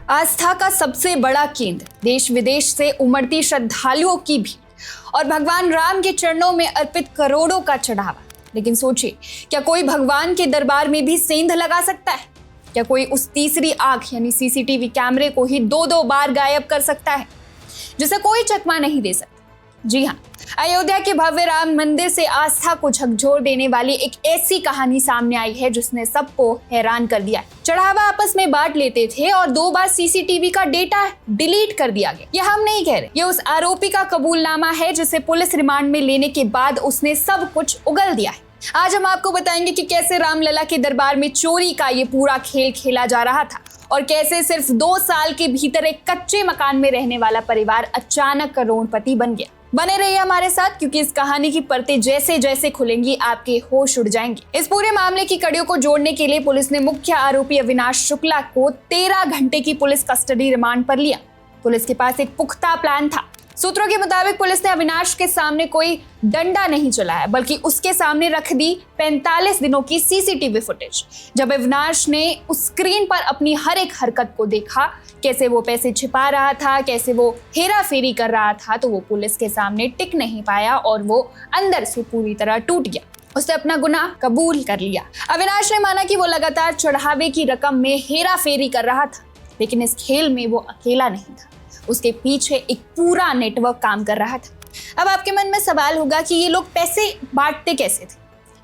आस्था का सबसे बड़ा केंद्र, देश विदेश से उमड़ती श्रद्धालुओं की भीड़ और भगवान राम के चरणों में अर्पित करोड़ों का चढ़ावा। लेकिन सोचिए, क्या कोई भगवान के दरबार में भी सेंध लगा सकता है? क्या कोई उस तीसरी आंख यानी सीसीटीवी कैमरे को ही दो दो बार गायब कर सकता है, जिसे कोई चकमा नहीं दे सकता? जी हाँ, अयोध्या के भव्य राम मंदिर से आस्था को झकझोर देने वाली एक ऐसी कहानी सामने आई है जिसने सबको हैरान कर दिया है। चढ़ावा आपस में बांट लेते थे और 2 बार सीसीटीवी का डेटा डिलीट कर दिया गया। यह हम नहीं कह रहे, ये उस आरोपी का कबूलनामा है जिसे पुलिस रिमांड में लेने के बाद उसने सब कुछ उगल दिया है। आज हम आपको बताएंगे कि कैसे रामलला के दरबार में चोरी का ये पूरा खेल खेला जा रहा था और कैसे सिर्फ 2 साल के भीतर एक कच्चे मकान में रहने वाला परिवार अचानक करोड़पति बन गया। बने रहिए हमारे साथ, क्योंकि इस कहानी की परतें जैसे जैसे खुलेंगी आपके होश उड़ जाएंगे। इस पूरे मामले की कड़ियों को जोड़ने के लिए पुलिस ने मुख्य आरोपी अविनाश शुक्ला को 13 घंटे की पुलिस कस्टडी रिमांड पर लिया। पुलिस के पास एक पुख्ता प्लान था। सूत्रों के मुताबिक पुलिस ने अविनाश के सामने कोई डंडा नहीं चलाया, बल्कि उसके सामने रख दी 45 दिनों की सीसीटीवी फुटेज। जब अविनाश ने उस स्क्रीन पर अपनी हर एक हरकत को देखा, कैसे वो पैसे छिपा रहा था, कैसे वो हेरा फेरी कर रहा था, तो वो पुलिस के सामने टिक नहीं पाया और वो अंदर से पूरी तरह टूट गया। उसने अपना गुनाह कबूल कर लिया। अविनाश ने माना कि वो लगातार चढ़ावे की रकम में हेरा फेरी कर रहा था, लेकिन इस खेल में वो अकेला नहीं था। उसके पीछे एक पूरा नेटवर्क काम कर रहा था। अब आपके मन में सवाल होगा कि ये लोग पैसे बांटते कैसे थे?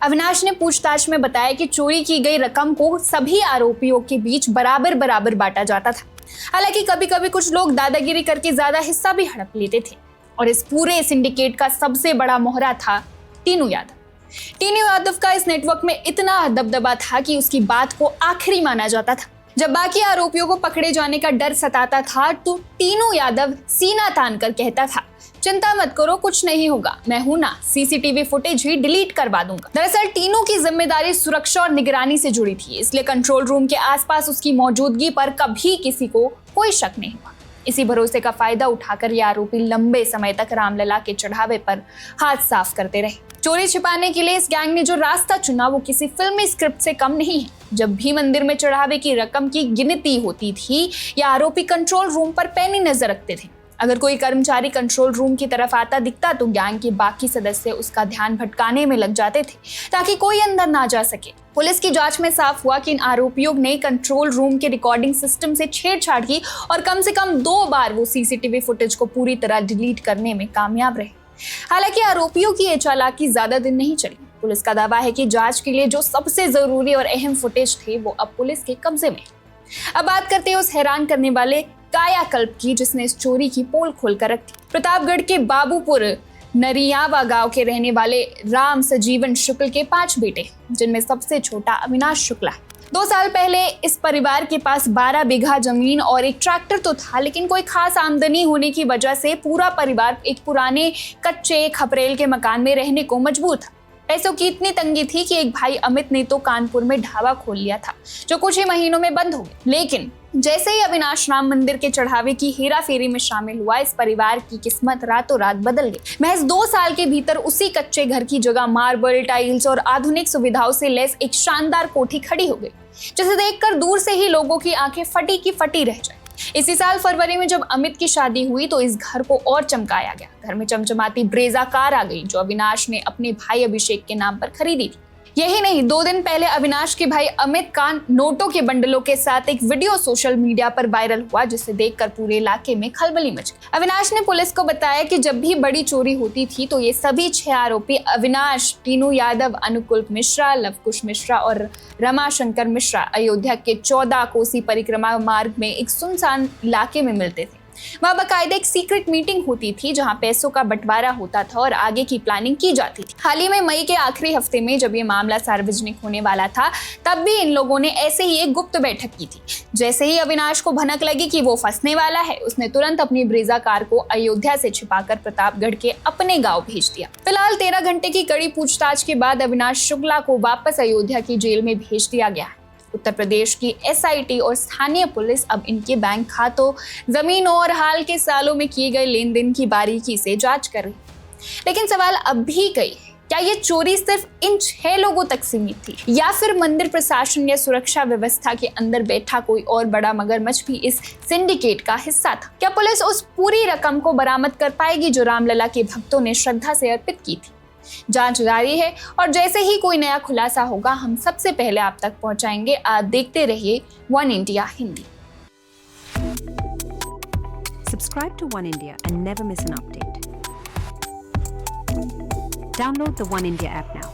अविनाश ने पूछताछ में बताया कि चोरी की गई रकम को सभी आरोपियों के बीच बराबर बराबर बांटा जाता था। हालांकि कभी कभी कुछ लोग दादागिरी करके ज्यादा हिस्सा भी हड़प लेते थे। और इस पूरे सिंडिकेट का सबसे बड़ा मोहरा था टीनू यादव। टीनू यादव का इस नेटवर्क में इतना दबदबा था कि उसकी बात को आखिरी माना जाता था। जब बाकी आरोपियों को पकड़े जाने का डर सताता था तो टीनू यादव सीना तान कर कहता था, चिंता मत करो, कुछ नहीं होगा, मैं हूं ना, सीसीटीवी फुटेज ही डिलीट करवा दूंगा। दरअसल टीनू की जिम्मेदारी सुरक्षा और निगरानी से जुड़ी थी, इसलिए कंट्रोल रूम के आसपास उसकी मौजूदगी पर कभी किसी को कोई शक नहीं हुआ। इसी भरोसे का फायदा उठाकर ये आरोपी लंबे समय तक रामलला के चढ़ावे पर हाथ साफ करते रहे। चोरी छिपाने के लिए इस गैंग ने जो रास्ता चुना वो किसी फिल्मी स्क्रिप्ट से कम नहीं है। जब भी मंदिर में चढ़ावे की रकम की गिनती होती थी, ये आरोपी कंट्रोल रूम पर पैनी नजर रखते थे। अगर कोई कर्मचारी कंट्रोल रूम की तरफ आता दिखता तो गैंग के बाकी सदस्य उसका ध्यान भटकाने में लग जाते थे ताकि कोई अंदर ना जा सके। पुलिस की जांच में साफ हुआ कि इन आरोपियों ने कंट्रोल रूम के रिकॉर्डिंग सिस्टम से छेड़छाड़ की और कम से कम 2 बार वो सीसीटीवी फुटेज को पूरी तरह डिलीट करने में कामयाब रहे। हालांकि आरोपियों की ये चालाकी ज्यादा दिन नहीं चली। पुलिस का दावा है कि जांच के लिए जो सबसे जरूरी और अहम फुटेज थे वो अब पुलिस के कब्जे में। अब बात करते हैं उस हैरान करने वाले कायाकल्प की जिसने इस चोरी की पोल खोल कर रखी। प्रतापगढ़ के बाबूपुर नरियावा गांव के रहने वाले राम सजीवन शुक्ल के 5 बेटे, जिनमें सबसे छोटा अविनाश शुक्ला है। 2 साल पहले इस परिवार के पास 12 बीघा जमीन और एक ट्रैक्टर तो था, लेकिन कोई खास आमदनी होने की वजह से पूरा परिवार एक पुराने कच्चे खपरेल के मकान में रहने को मजबूर था। पैसों की इतनी तंगी थी कि एक भाई अमित ने तो कानपुर में ढाबा खोल लिया था, जो कुछ ही महीनों में बंद हो गया। लेकिन जैसे ही अविनाश राम मंदिर के चढ़ावे की हेरा फेरी में शामिल हुआ, इस परिवार की किस्मत रातों रात बदल गई। महज 2 साल के भीतर उसी कच्चे घर की जगह मार्बल, टाइल्स और आधुनिक सुविधाओं से लैस एक शानदार कोठी खड़ी हो गई, जिसे देखकर दूर से ही लोगों की आंखें फटी की फटी रह जाए। इसी साल फरवरी में जब अमित की शादी हुई तो इस घर को और चमकाया गया। घर में चमचमाती ब्रेजा कार आ गई, जो अविनाश ने अपने भाई अभिषेक के नाम पर खरीदी थी। यही नहीं, 2 दिन पहले अविनाश के भाई अमित का नोटों के बंडलों के साथ एक वीडियो सोशल मीडिया पर वायरल हुआ, जिसे देखकर पूरे इलाके में खलबली मच गई। अविनाश ने पुलिस को बताया कि जब भी बड़ी चोरी होती थी तो ये सभी 6 आरोपी अविनाश, टीनू यादव, अनुकुल मिश्रा, लवकुश मिश्रा और रमाशंकर मिश्रा अयोध्या के 14 कोसी परिक्रमा मार्ग में एक सुनसान इलाके में मिलते थे। वहाँ बाकायदा एक सीक्रेट मीटिंग होती थी जहाँ पैसों का बंटवारा होता था और आगे की प्लानिंग की जाती थी। हाल ही में मई के आखिरी हफ्ते में जब ये मामला सार्वजनिक होने वाला था, तब भी इन लोगों ने ऐसे ही एक गुप्त बैठक की थी। जैसे ही अविनाश को भनक लगी कि वो फंसने वाला है, उसने तुरंत अपनी ब्रेजा कार को अयोध्या से छिपाकर प्रतापगढ़ के अपने गाँव भेज दिया। फिलहाल 13 घंटे की कड़ी पूछताछ के बाद अविनाश शुक्ला को वापस अयोध्या की जेल में भेज दिया गया। उत्तर प्रदेश की एसआईटी और स्थानीय पुलिस अब इनके बैंक खातों, जमीनों और हाल के सालों में किए गए लेन देन की बारीकी से जांच कर रही। लेकिन सवाल अब भी कई, क्या ये चोरी सिर्फ इन 6 लोगों तक सीमित थी, या फिर मंदिर प्रशासन या सुरक्षा व्यवस्था के अंदर बैठा कोई और बड़ा मगरमच्छ भी इस सिंडिकेट का हिस्सा था? क्या पुलिस उस पूरी रकम को बरामद कर पाएगी जो रामलला के भक्तों ने श्रद्धा से अर्पित की थी? जांच जारी है और जैसे ही कोई नया खुलासा होगा हम सबसे पहले आप तक पहुंचाएंगे। आप देखते रहिए one India Hindi. Subscribe to One India and never miss an update. Download the One India app now.